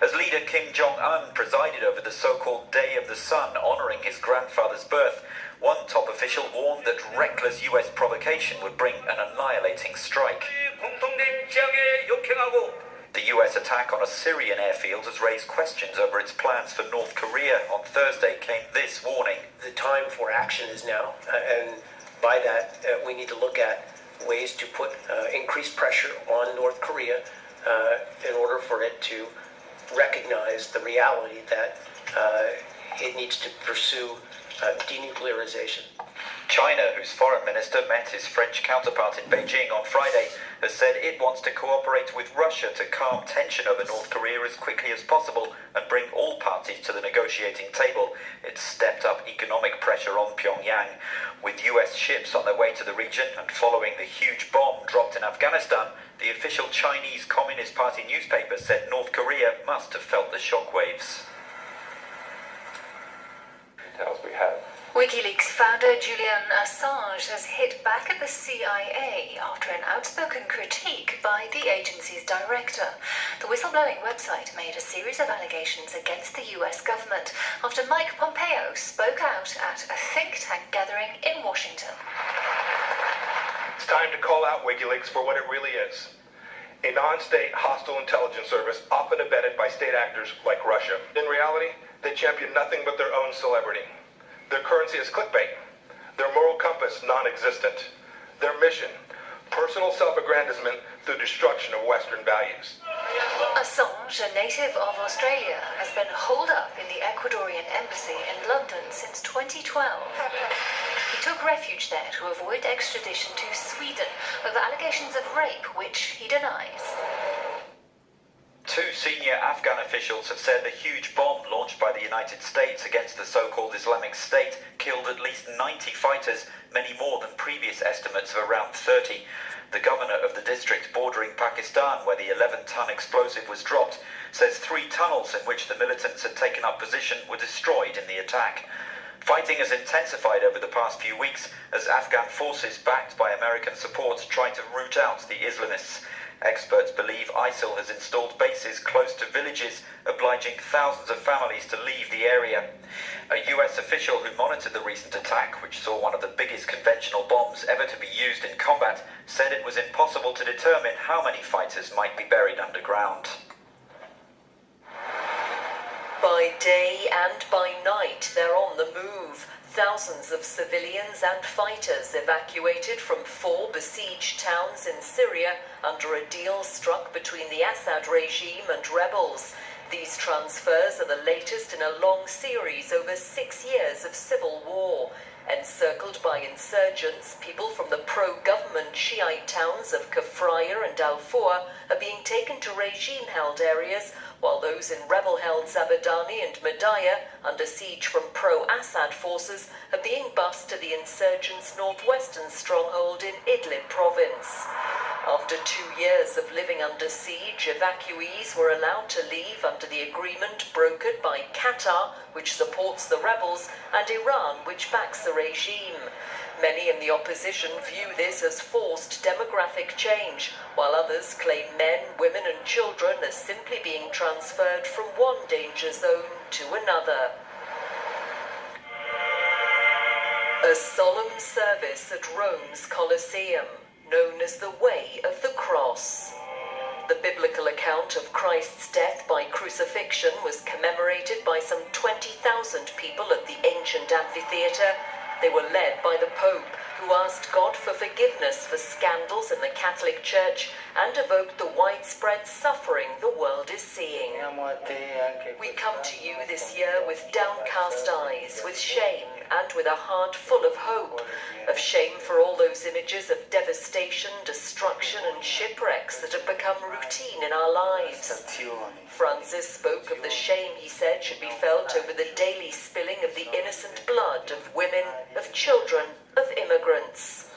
as leader Kim Jong-un presided over the so-called Day of the Sun, honoring his grandfather's birth. One top official warned that reckless US provocation would bring an annihilating strike. The US attack on a Syrian airfield has raised questions over its plans for North Korea. On Thursday came this warning. The time for action is now, and by that we need to look at ways to put increased pressure on North Korea in order for it to recognize the reality that it needs to pursue denuclearization. China, whose foreign minister met his French counterpart in Beijing on Friday, has said it wants to cooperate with Russia to calm tension over North Korea as quickly as possible and bring all parties to the negotiating table. It's stepped up economic pressure on Pyongyang. With US ships on their way to the region and following the huge bomb dropped in Afghanistan, the official Chinese Communist Party newspaper said North Korea must have felt the shockwaves. Details we have. Wikileaks founder Julian Assange has hit back at the CIA after an outspoken critique by the agency's director. The whistleblowing website made a series of allegations against the US government after Mike Pompeo spoke out at a think tank gathering in Washington. It's time to call out Wikileaks for what it really is. A non-state hostile intelligence service often abetted by state actors like Russia. In reality, they champion nothing but their own celebrity. Their currency is clickbait. Their moral compass, non-existent. Their mission, personal self-aggrandizement through destruction of Western values. Assange, a native of Australia, has been holed up in the Ecuadorian embassy in London since 2012. He took refuge there to avoid extradition to Sweden over allegations of rape, which he denies. Two senior Afghan officials have said the huge bomb launched by the United States against the so-called Islamic State killed at least 90 fighters, many more than previous estimates of around 30. The governor of the district bordering Pakistan, where the 11-ton explosive was dropped, says 3 tunnels in which the militants had taken up position were destroyed in the attack. Fighting has intensified over the past few weeks as Afghan forces backed by American support try to root out the Islamists. Experts believe ISIL has installed bases close to villages, obliging thousands of families to leave the area. A US official who monitored the recent attack, which saw one of the biggest conventional bombs ever to be used in combat, said it was impossible to determine how many fighters might be buried underground. By day and by night, they're on the move. Thousands of civilians and fighters evacuated from 4 besieged towns in Syria under a deal struck between the Assad regime and rebels. These transfers are the latest in a long series over 6 years of civil war. Encircled by insurgents, people from the pro-government Shiite towns of Kafraya and Al-Fur are being taken to regime-held areas, while those in rebel-held Zabadani and Madaya, under siege from pro-Assad forces, are being bused to the insurgents' northwestern stronghold in Idlib province. After 2 years of living under siege, evacuees were allowed to leave under the agreement brokered by Qatar, which supports the rebels, and Iran, which backs the regime. Many in the opposition view this as forced demographic change, while others claim men, women and children are simply being transferred from one danger zone to another. A solemn service at Rome's Colosseum, known as the Way of the Cross. The biblical account of Christ's death by crucifixion was commemorated by some 20,000 people at the ancient amphitheatre. They were led by the Pope, who asked God for forgiveness for scandals in the Catholic Church and evoked the widespread suffering the world is seeing. We come to you this year with downcast eyes, with shame, and with a heart full of hope, of shame for all those images of devastation, destruction and shipwrecks that have become routine in our lives. Francis spoke of the shame he said should be felt over the daily spilling of the innocent blood of women, of children, of immigrants.